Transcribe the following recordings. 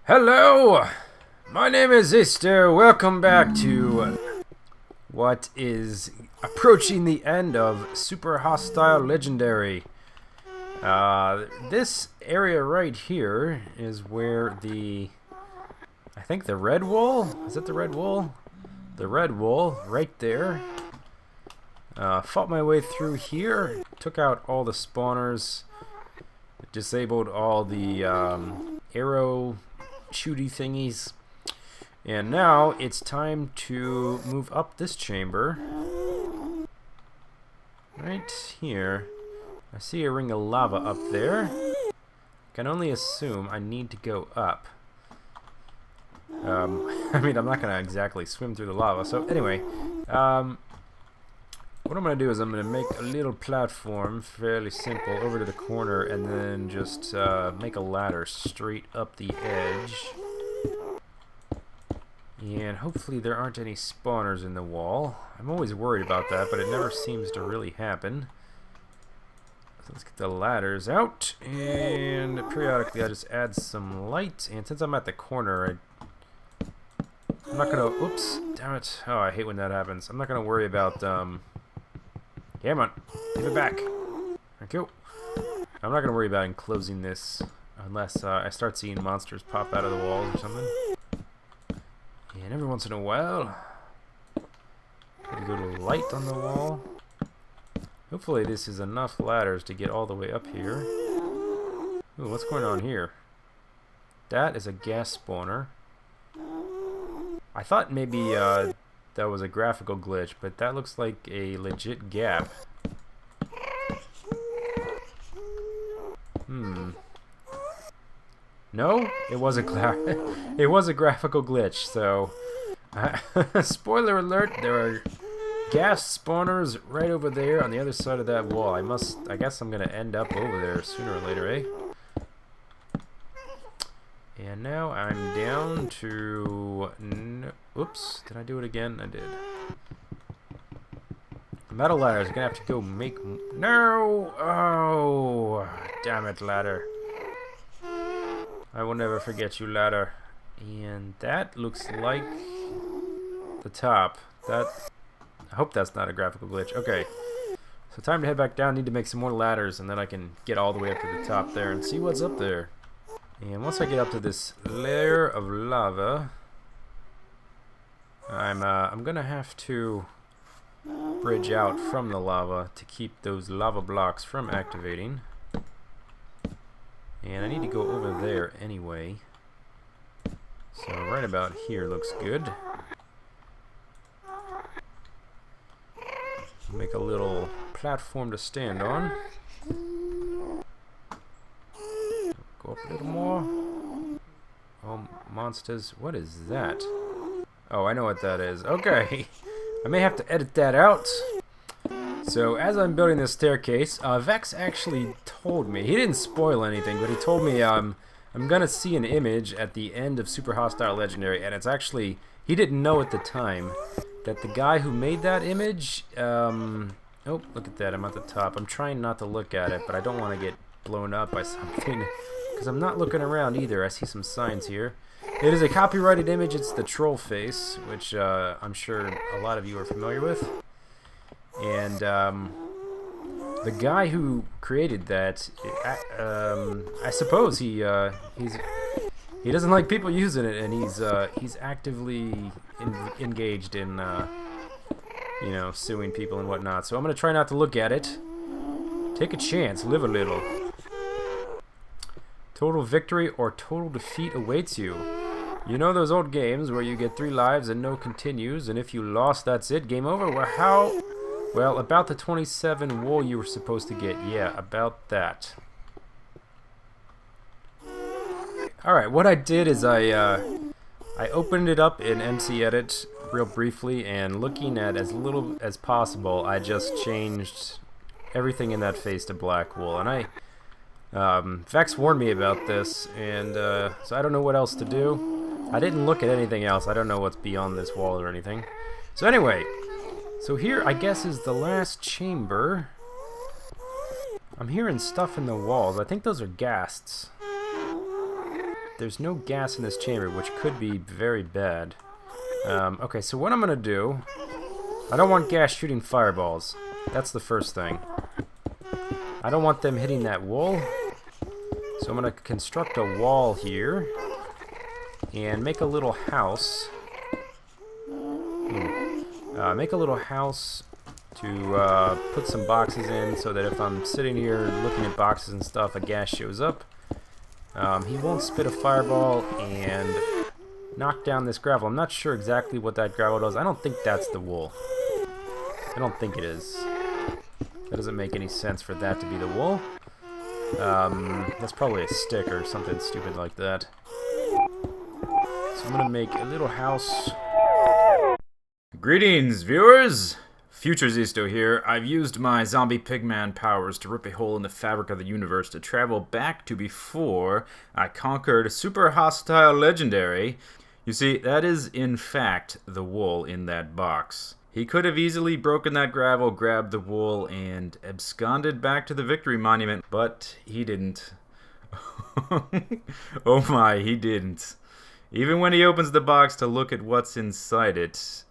Hello! My name is Zisteau. Welcome back to what is approaching the end of Super Hostile Legendary. This area right here is where I think the red wool? Is it the red wool? The red wool, right there. Fought my way through here, took out all the spawners, disabled all the arrow shooty thingies, and now it's time to move up this chamber. Right here. I see a ring of lava up there. Can only assume I need to go up. I mean, I'm not gonna exactly swim through the lava. So anyway, what I'm gonna do is I'm gonna make a little platform, fairly simple, over to the corner, and then just make a ladder straight up the edge. And hopefully there aren't any spawners in the wall. I'm always worried about that, but it never seems to really happen. So let's get the ladders out, and periodically I just add some light. And since I'm at the corner, I'm not gonna. Oops, damn it! Oh, I hate when that happens. I'm not gonna worry about. Come on, give it back. Thank you. I'm not gonna worry about enclosing this unless I start seeing monsters pop out of the walls or something. And every once in a while, get a little light on the wall. Hopefully this is enough ladders to get all the way up here. Ooh, what's going on here? That is a gas spawner. I thought maybe that was a graphical glitch, but that looks like a legit gap. No, it was a it was a graphical glitch. So, spoiler alert: there are gas spawners right over there on the other side of that wall. I guess I'm gonna end up over there sooner or later, eh? And now I'm down to. Oops, did I do it again? I did. Metal ladders. Gonna have to go make. No! Oh, damn it, ladder. I will never forget you, ladder. And that looks like the top. I hope that's not a graphical glitch. Okay. So time to head back down. Need to make some more ladders, and then I can get all the way up to the top there and see what's up there. And once I get up to this layer of lava, I'm gonna have to bridge out from the lava to keep those lava blocks from activating. And I need to go over there anyway. So right about here looks good. Make a little platform to stand on. Go up a little more. Oh, monsters. What is that? Oh, I know what that is. Okay. I may have to edit that out. So, as I'm building this staircase, Vechz actually told me, he didn't spoil anything, but he told me I'm gonna see an image at the end of Super Hostile Legendary, and it's actually, he didn't know at the time that the guy who made that image, oh, look at that, I'm at the top. I'm trying not to look at it, but I don't want to get blown up by something, because I'm not looking around either. I see some signs here. It is a copyrighted image. It's the troll face, which I'm sure a lot of you are familiar with. And the guy who created that, I suppose he doesn't like people using it, and he's actively engaged in you know, suing people and whatnot. So I'm gonna try not to look at it. Take a chance, live a little. Total victory or total defeat awaits you. You know those old games where you get 3 lives and no continues, and if you lost, that's it, game over? Well, how? Well, about the 27 wool you were supposed to get. Yeah, about that. Alright, what I did is I opened it up in MC Edit real briefly, and looking at as little as possible, I just changed everything in that face to black wool. And Vechz warned me about this, and so I don't know what else to do. I didn't look at anything else. I don't know what's beyond this wall or anything. So anyway, so here I guess is the last chamber. I'm hearing stuff in the walls. I think those are ghasts. there's no gas in this chamber, which could be very bad. Okay, so what I'm gonna do, I don't want gas shooting fireballs. That's the first thing. I don't want them hitting that wool. So I'm gonna construct a wall here and make a little house. Make a little house to put some boxes in, so that if I'm sitting here looking at boxes and stuff, a gas shows up. He won't spit a fireball and knock down this gravel. I'm not sure exactly what that gravel does. I don't think that's the wool. I don't think it is. That doesn't make any sense for that to be the wool. That's probably a stick or something stupid like that. So I'm gonna make a little house. Greetings, viewers! Future Zisteau here. I've used my zombie pigman powers to rip a hole in the fabric of the universe to travel back to before I conquered super hostile legendary. You see, that is in fact the wool in that box. He could have easily broken that gravel, grabbed the wool, and absconded back to the victory monument, but he didn't. Oh my, he didn't. Even when he opens the box to look at what's inside it,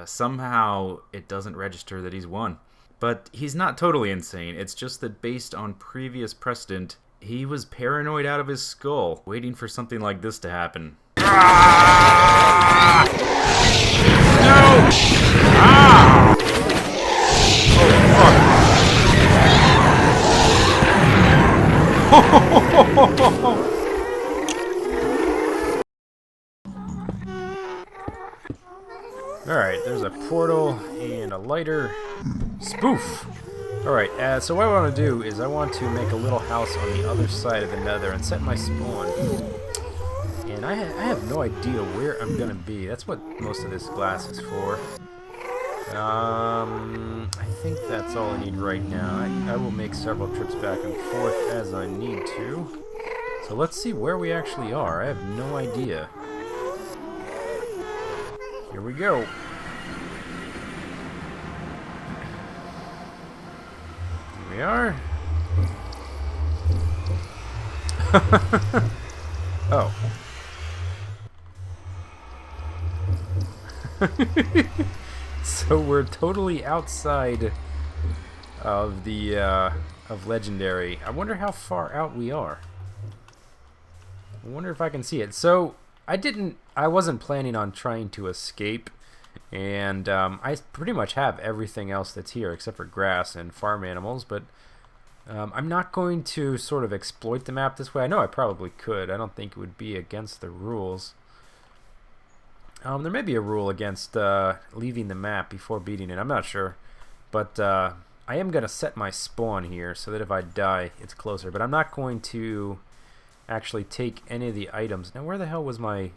somehow it doesn't register that he's won. But he's not totally insane. It's just that based on previous precedent, he was paranoid out of his skull, waiting for something like this to happen. Ah! No! Ah! Oh, fuck! Alright, there's a portal and a lighter. Spoof! Alright, so what I want to do is I want to make a little house on the other side of the nether and set my spawn. And I have no idea where I'm going to be. That's what most of this glass is for. I think that's all I need right now. I will make several trips back and forth as I need to. So let's see where we actually are. I have no idea. Here we go. Here we are. Oh. So we're totally outside of the of legendary. I wonder how far out we are. I wonder if I can see it. So I wasn't planning on trying to escape, and I pretty much have everything else that's here except for grass and farm animals, but I'm not going to sort of exploit the map this way. I know I probably could. I don't think it would be against the rules. There may be a rule against leaving the map before beating it. I'm not sure, but I am going to set my spawn here so that if I die, it's closer, but I'm not going to actually take any of the items. Now, where the hell was my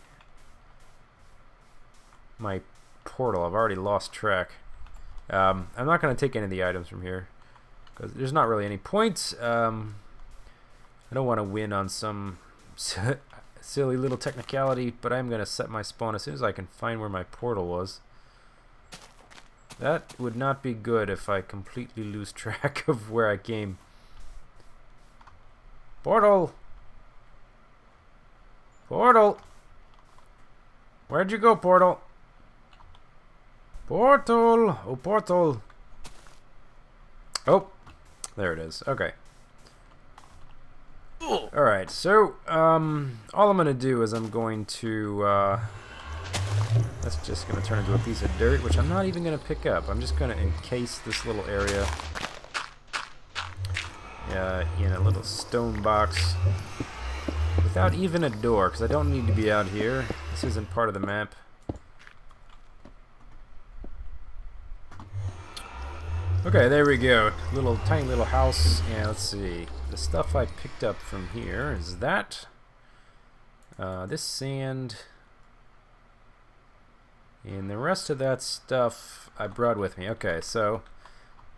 portal? I've already lost track. I'm not going to take any of the items from here because there's not really any point. I don't want to win on some silly little technicality, but I'm going to set my spawn as soon as I can find where my portal was. That would not be good if I completely lose track of where I came. Portal! Portal! Where'd you go, portal? Portal! Oh, portal! Oh, there it is. Okay. Alright, so, all I'm going to do is I'm going to, that's just going to turn into a piece of dirt, which I'm not even going to pick up. I'm just going to encase this little area in a little stone box without even a door, because I don't need to be out here. This isn't part of the map. Okay, there we go. Tiny little house, and let's see. The stuff I picked up from here is that. This sand. And the rest of that stuff I brought with me. Okay, so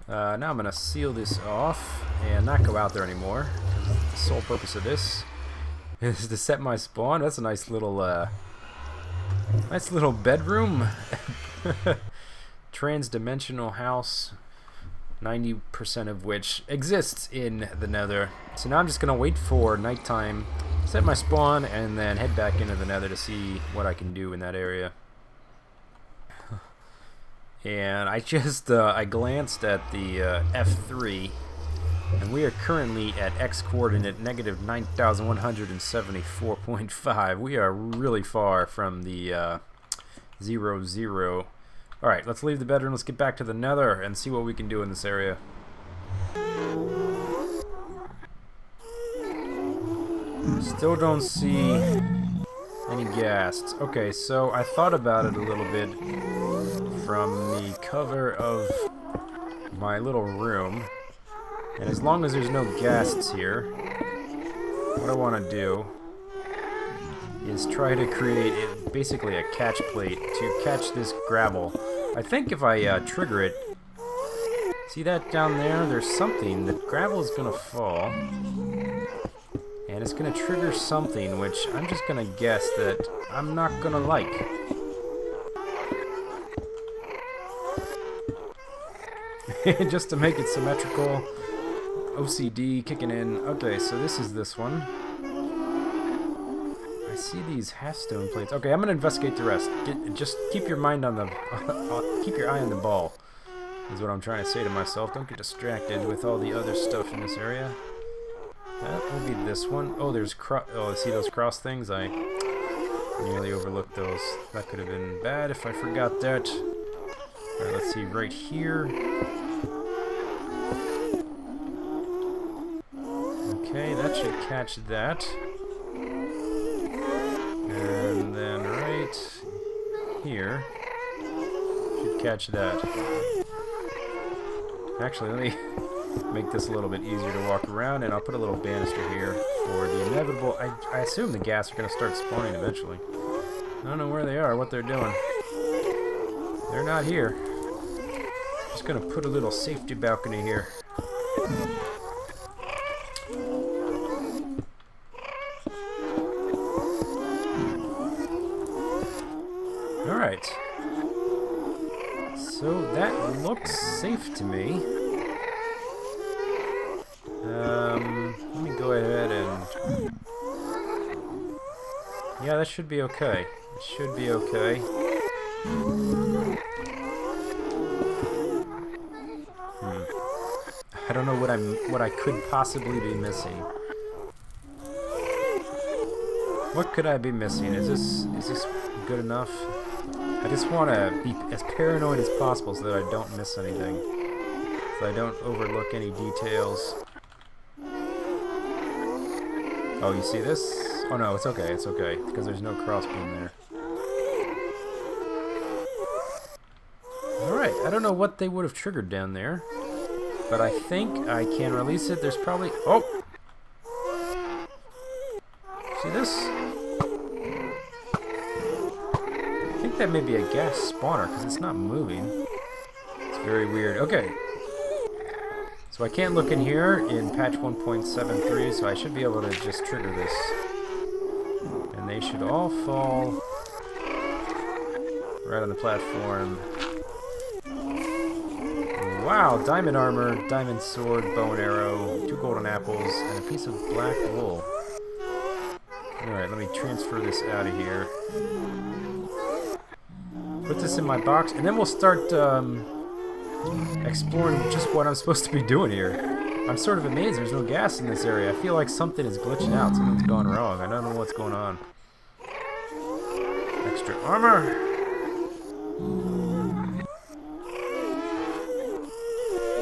now I'm going to seal this off and not go out there anymore. The sole purpose of this is to set my spawn. That's a nice little bedroom. Trans-dimensional house. 90% of which exists in the nether. So now I'm just going to wait for nighttime set my spawn, and then head back into the nether to see what I can do in that area. And I just I glanced at the F3, and we are currently at X coordinate negative 9,174.5. We are really far from the 0, 0. Alright, let's leave the bedroom, let's get back to the nether and see what we can do in this area. Still don't see any ghasts. Okay, so I thought about it a little bit from the cover of my little room, and as long as there's no ghasts here, what I want to do is try to create basically a catch plate to catch this gravel. I think if I trigger it, see that down there? There's something. The gravel is going to fall, and it's going to trigger something, which I'm just going to guess that I'm not going to like. Just to make it symmetrical. OCD kicking in. Okay, so this is this one. I see these half-stone plates. Okay, I'm going to investigate the rest. Just keep your mind on the... keep your eye on the ball, is what I'm trying to say to myself. Don't get distracted with all the other stuff in this area. That will be this one. Oh, there's see those cross things? I nearly overlooked those. That could have been bad if I forgot that. Alright, let's see right here. Okay, that should catch that. And then right here should catch that. Actually, let me make this a little bit easier to walk around, and I'll put a little banister here for the inevitable. I assume the gas are going to start spawning eventually. I don't know where they are, what they're doing. They're not here. Just going to put a little safety balcony here. Alright. So that looks safe to me. Let me go ahead and... Yeah, that should be okay. It should be okay. I don't know what I could possibly be missing. What could I be missing? Is this good enough? I just want to be as paranoid as possible so that I don't miss anything. So I don't overlook any details. Oh, you see this? Oh no, it's okay, because there's no crossbeam there. Alright, I don't know what they would have triggered down there, but I think I can release it. There's probably... Oh! See this? I think that may be a gas spawner, because it's not moving. It's very weird. Okay. So I can't look in here in patch 1.73, so I should be able to just trigger this. And they should all fall right on the platform. Wow, diamond armor, diamond sword, bow and arrow, 2 golden apples, and a piece of black wool. Alright, let me transfer this out of here. Put this in my box, and then we'll start exploring just what I'm supposed to be doing here. I'm sort of amazed there's no gas in this area. I feel like something is glitching out. Something's gone wrong. I don't know what's going on. Extra armor.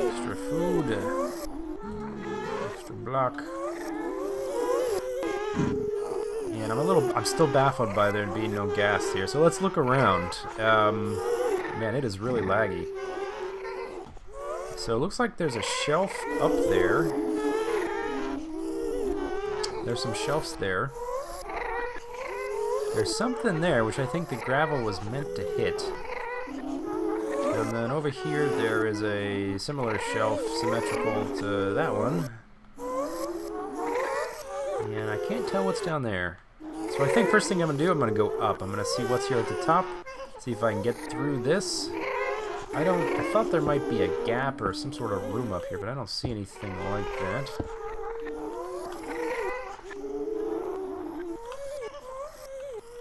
Extra food. Extra block. And I'm still baffled by there being no gas here. So let's look around. Man, it is really laggy. So it looks like there's a shelf up there. There's some shelves there. There's something there, which I think the gravel was meant to hit. And then over here, there is a similar shelf symmetrical to that one. And I can't tell what's down there. So I think first thing I'm going to do, I'm going to go up. I'm going to see what's here at the top. See if I can get through this. I thought there might be a gap or some sort of room up here, but I don't see anything like that.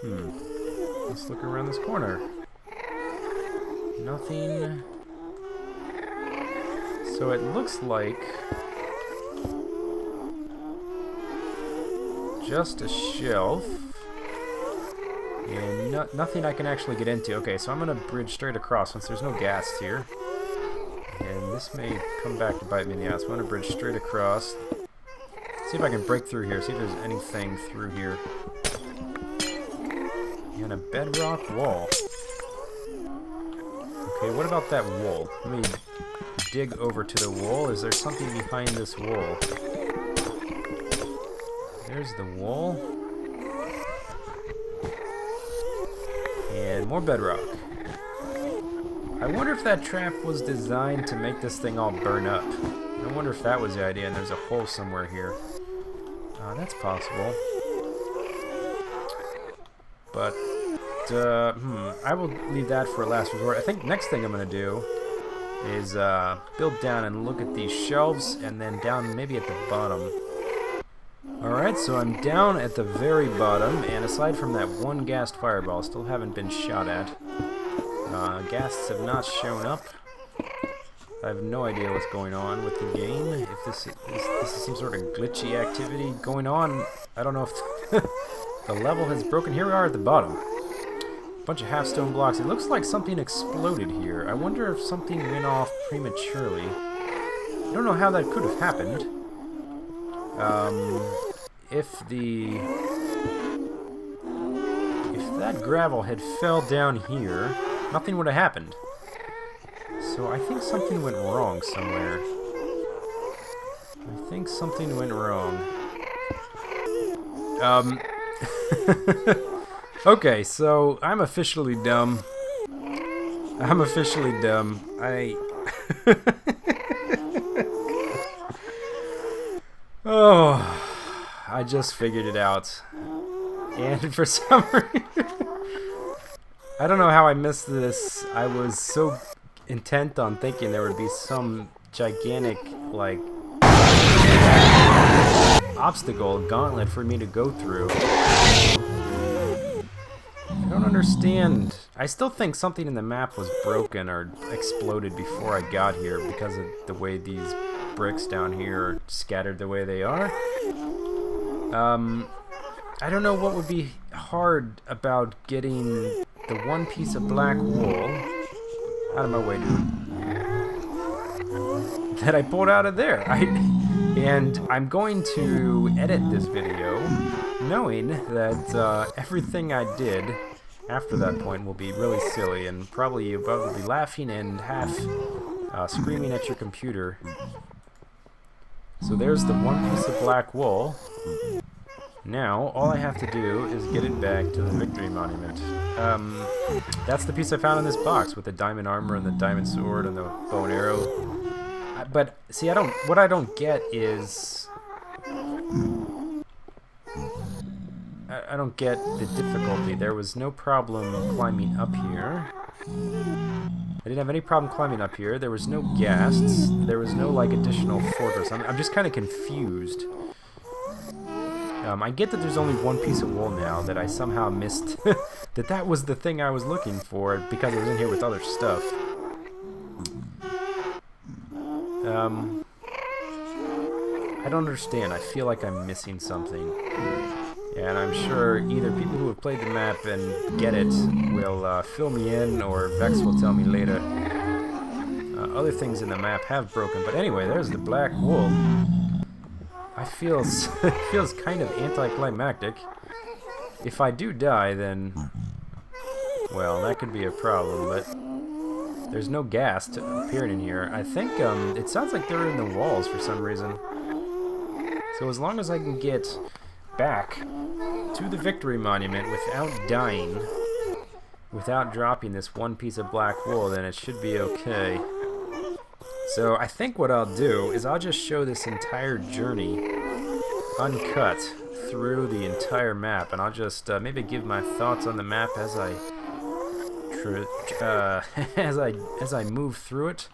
Let's look around this corner. Nothing. So it looks like just a shelf. And nothing I can actually get into. Okay, so I'm gonna bridge straight across since there's no gas here. And this may come back to bite me in the ass. I'm gonna bridge straight across. See if I can break through here. See if there's anything through here. And a bedrock wall. Okay, what about that wall? Let me dig over to the wall. Is there something behind this wall? There's the wall. And more bedrock. I wonder if that trap was designed to make this thing all burn up. I wonder if that was the idea and there's a hole somewhere here. That's possible. But, I will leave that for a last resort. I think next thing I'm going to do is build down and look at these shelves and then down maybe at the bottom. Alright, so I'm down at the very bottom, and aside from that one gassed fireball, still haven't been shot at. Ghasts have not shown up. I have no idea what's going on with the game. If this is some sort of glitchy activity going on, I don't know if the level has broken. Here we are at the bottom. Bunch of half-stone blocks. It looks like something exploded here. I wonder if something went off prematurely. I don't know how that could have happened. If that gravel had fell down here, nothing would have happened. So I think something went wrong somewhere. I think something went wrong. Okay, so I'm officially dumb. I'm officially dumb. Oh, I just figured it out. And for some reason, I don't know how I missed this. I was so intent on thinking there would be some gigantic, like, obstacle, gauntlet for me to go through. I don't understand. I still think something in the map was broken or exploded before I got here because of the way these bricks down here are scattered the way they are. I don't know what would be hard about getting the one piece of black wool out of my way, dude. That I pulled out of there. And I'm going to edit this video knowing that everything I did after that point will be really silly, and probably you both will be laughing and half screaming at your computer. So there's the one piece of black wool. Now, all I have to do is get it back to the victory monument. That's the piece I found in this box with the diamond armor and the diamond sword and the bow and arrow. But, see, what I don't get is... I don't get the difficulty. There was no problem climbing up here. I didn't have any problem climbing up here. There was no ghasts. There was no, like, additional fortress. I'm just kind of confused. I get that there's only one piece of wool now, that I somehow missed that was the thing I was looking for because it was in here with other stuff. I don't understand. I feel like I'm missing something. And I'm sure either people who have played the map and get it will fill me in, or Vechz will tell me later. Other things in the map have broken, but anyway, there's the black wool. It feels kind of anticlimactic. If I do die, then, well, that could be a problem, but there's no ghast appearing in here. I think it sounds like they're in the walls for some reason. So as long as I can get back to the victory monument without dying, without dropping this one piece of black wool, then it should be okay. So I think what I'll do is I'll just show this entire journey uncut through the entire map, and I'll just maybe give my thoughts on the map as I as I move through it.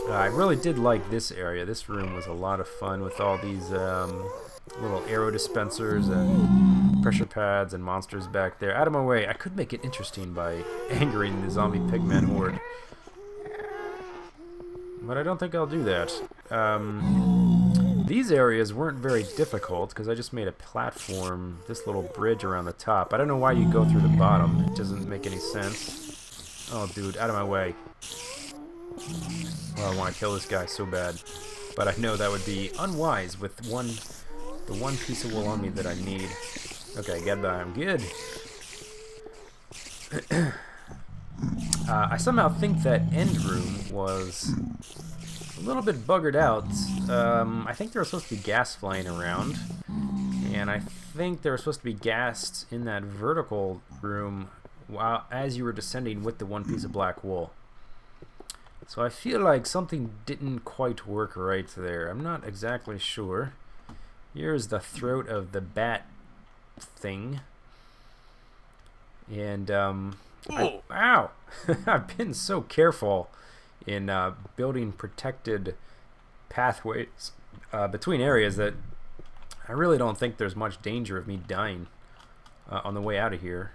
I really did like this area. This room was a lot of fun with all these little arrow dispensers and pressure pads and monsters back there. Out of my way. I could make it interesting by angering the zombie pigman horde. But I don't think I'll do that. These areas weren't very difficult because I just made a platform, this little bridge around the top. I don't know why you go through the bottom. It doesn't make any sense. Oh, dude, out of my way. Oh, I want to kill this guy so bad. But I know that would be unwise with the one piece of wool on me that I need. Okay, get by. I'm good. I somehow think that end room was a little bit buggered out. I think there was supposed to be gas flying around. And I think there was supposed to be gas in that vertical room as you were descending with the one piece of black wool. So I feel like something didn't quite work right there. I'm not exactly sure. Here's the throat of the bat thing. And, ow! I've been so careful in building protected pathways between areas that I really don't think there's much danger of me dying on the way out of here.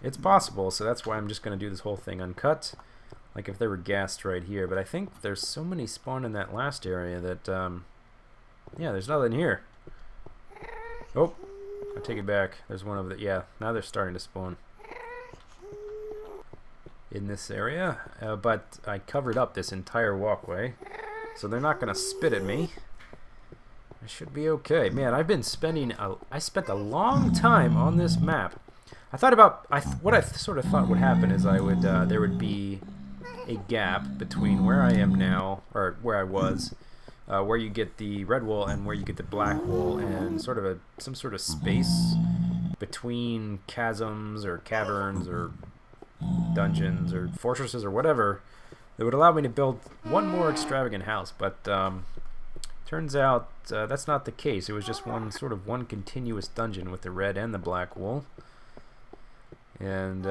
It's possible, so that's why I'm just going to do this whole thing uncut. Like if there were ghast right here, but I think there's so many spawn in that last area that, yeah, there's nothing here. Oh, I take it back. There's one over there. Yeah, now they're starting to spawn in this area, but I covered up this entire walkway, so they're not going to spit at me. I should be okay. Man, I've been spending, I spent a long time on this map. I thought about, what I sort of thought would happen is I would, there would be a gap between where I am now, or where I was, where you get the red wool and where you get the black wool, and sort of some sort of space between chasms or caverns or dungeons or fortresses or whatever that would allow me to build one more extravagant house. But turns out that's not the case. It was just one continuous dungeon with the red and the black wool. And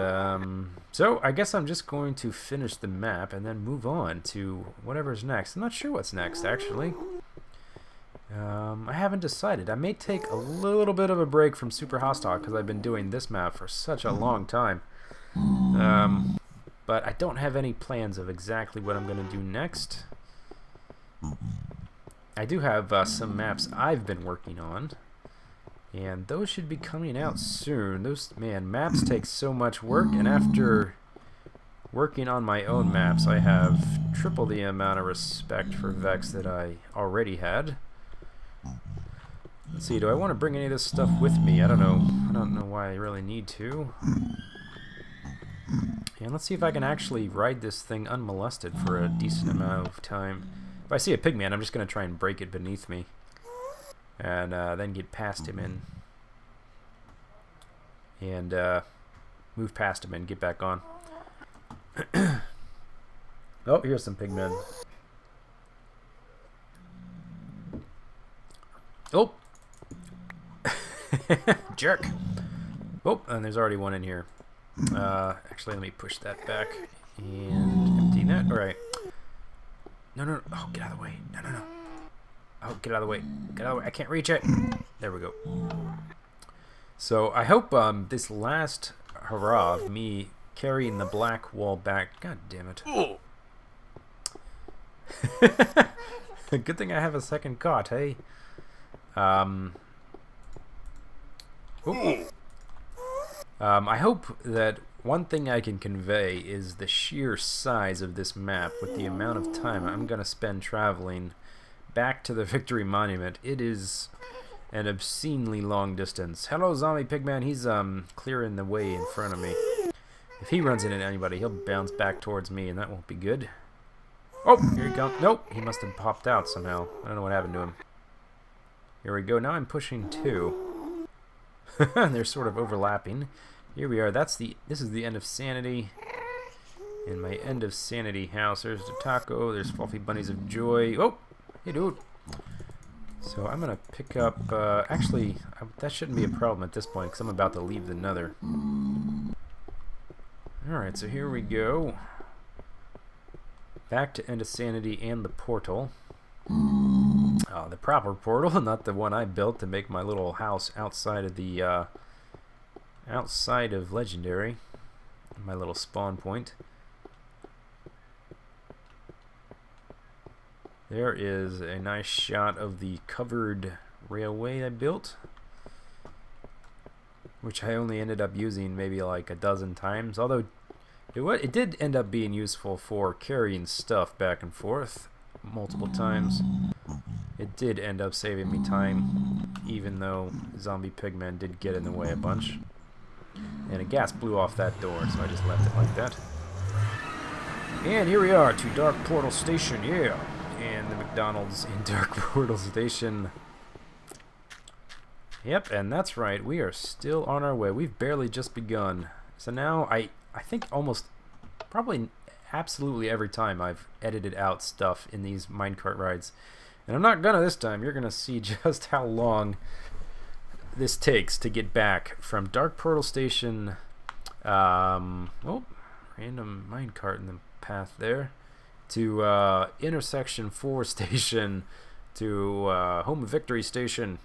so I guess I'm just going to finish the map and then move on to whatever's next. I'm not sure what's next, actually. I haven't decided. I may take a little bit of a break from Super Hostile because I've been doing this map for such a long time. But I don't have any plans of exactly what I'm going to do next. I do have some maps I've been working on. And those should be coming out soon. Man, maps take so much work, and after working on my own maps, I have triple the amount of respect for Vechz that I already had. Let's see, do I want to bring any of this stuff with me? I don't know. I don't know why I really need to. And let's see if I can actually ride this thing unmolested for a decent amount of time. If I see a pigman, I'm just going to try and break it beneath me. And then get past him and move past him and get back on. Oh, here's some pigmen. Oh! Jerk! Oh, and there's already one in here. Actually, let me push that back and empty that. Alright. No. Oh, get out of the way. No. Oh, get out of the way. Get out of the way. I can't reach it. There we go. So, I hope this last hurrah of me carrying the black wall back... God damn it. Good thing I have a second cot, hey? I hope that one thing I can convey is the sheer size of this map with the amount of time I'm going to spend traveling back to the Victory Monument. It is an obscenely long distance. Hello, zombie pigman. He's clearing the way in front of me. If he runs into anybody, he'll bounce back towards me, and that won't be good. Oh, here he comes. Nope, he must have popped out somehow. I don't know what happened to him. Here we go. Now I'm pushing two. They're sort of overlapping. Here we are. This is the end of Sanity. In my end of Sanity house, there's the taco. There's fluffy bunnies of joy. Oh, hey dude. So I'm gonna pick up. Actually, that shouldn't be a problem at this point because I'm about to leave the Nether. All right, so here we go. Back to end of Sanity and the portal. The proper portal, not the one I built to make my little house outside of the outside of Legendary. My little spawn point. There is a nice shot of the covered railway I built, which I only ended up using maybe like a dozen times, although it did end up being useful for carrying stuff back and forth multiple times. It did end up saving me time, even though zombie pigmen did get in the way a bunch. And a gas blew off that door, so I just left it like that. And here we are to Dark Portal Station, yeah! And the McDonald's in Dark Portal Station. Yep, and that's right, we are still on our way. We've barely just begun. So now, I think almost, probably absolutely every time I've edited out stuff in these minecart rides. And I'm not gonna this time. You're gonna see just how long this takes to get back from Dark Portal Station. Oh, random minecart in the path there. To Intersection 4 Station. To Home of Victory Station.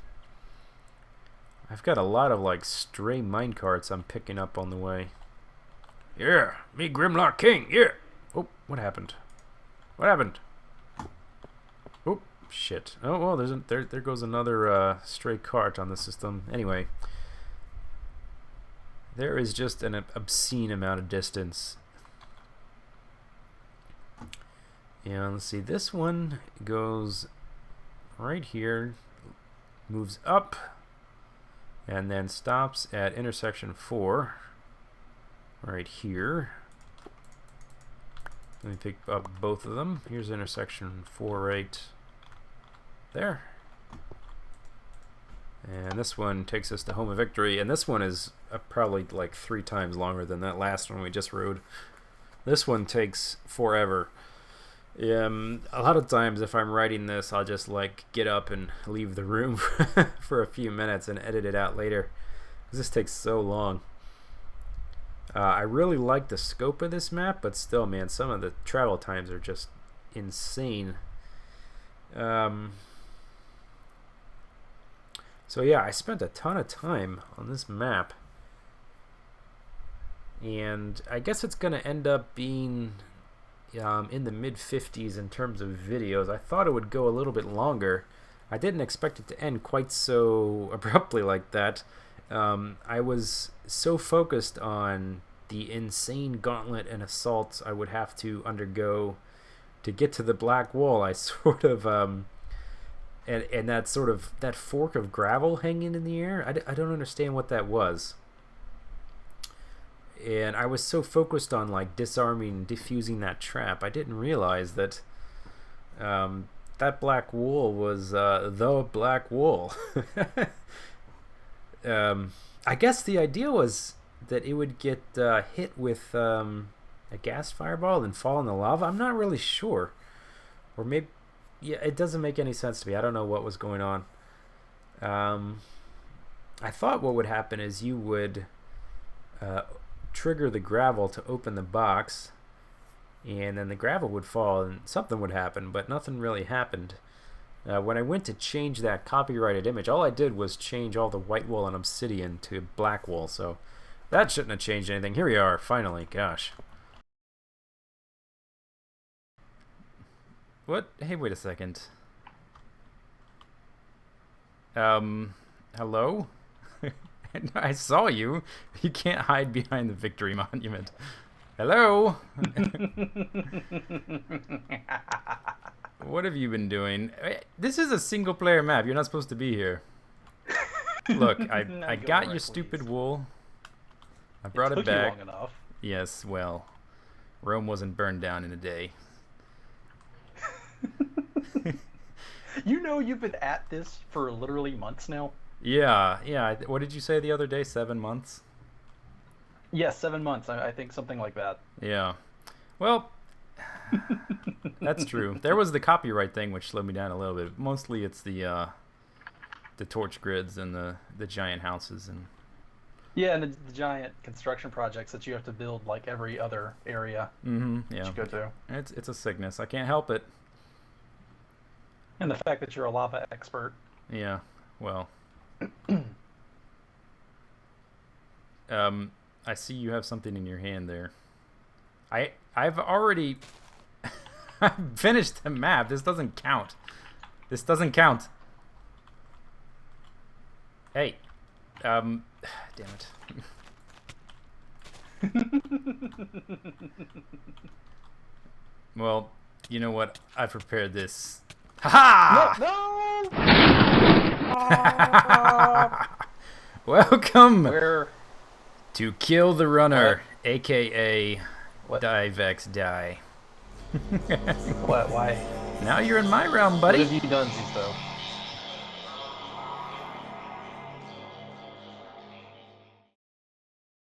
I've got a lot of like stray minecarts I'm picking up on the way. Yeah, me Grimlock King, yeah! Oh, what happened? What happened? Oh, shit. Oh, well, there goes another stray cart on the system. Anyway, there is just an obscene amount of distance. And let's see, this one goes right here, moves up, and then stops at intersection 4 right here. Let me pick up both of them. Here's intersection 4 right there. And this one takes us to Home of Victory, and this one is probably like 3 times longer than that last one we just rode. This one takes forever. A lot of times if I'm writing this, I'll just like get up and leave the room for a few minutes and edit it out later, because this takes so long. I really like the scope of this map, but still, man, some of the travel times are just insane. So yeah, I spent a ton of time on this map, and I guess it's gonna end up being in the mid-50s in terms of videos. I thought it would go a little bit longer. I didn't expect it to end quite so abruptly like that. I was so focused on the insane gauntlet and assaults I would have to undergo to get to the black wall. I sort of and that sort of that fork of gravel hanging in the air, I don't understand what that was. And I was so focused on like disarming, defusing that trap, I didn't realize that that black wool was the black wool. I guess the idea was that it would get hit with a gas fireball and fall in the lava. I'm not really sure. Or maybe, yeah, it doesn't make any sense to me. I don't know what was going on. I thought what would happen is you would trigger the gravel to open the box, and then the gravel would fall and something would happen, but nothing really happened. When I went to change that copyrighted image, all I did was change all the white wool and obsidian to black wool, so that shouldn't have changed anything. Here we are, finally. Gosh. What? Hey, wait a second. Hello? I saw you. You can't hide behind the Victory Monument. Hello? What have you been doing? This is a single player map. You're not supposed to be here. Look, I got your stupid wool. I brought it back. Long enough. Yes, well, Rome wasn't burned down in a day. You know, you've been at this for literally months now. Yeah. What did you say the other day? 7 months? Yes, 7 months. I think something like that. Yeah. Well, that's true. There was the copyright thing, which slowed me down a little bit. Mostly it's the torch grids and the giant houses and. Yeah, and the giant construction projects that you have to build like every other area Yeah. that you go to. It's a sickness. I can't help it. And the fact that you're a lava expert. Yeah, well. I see you have something in your hand there. I've already I've finished the map. This doesn't count. This doesn't count. Hey. Damn it. Well, you know what? I prepared this. Ha ha! No! Welcome Where? to Kill the Runner, aka What? Die Vechz Die. What? Why? Now you're in my realm, What buddy. have you done, Zisteau?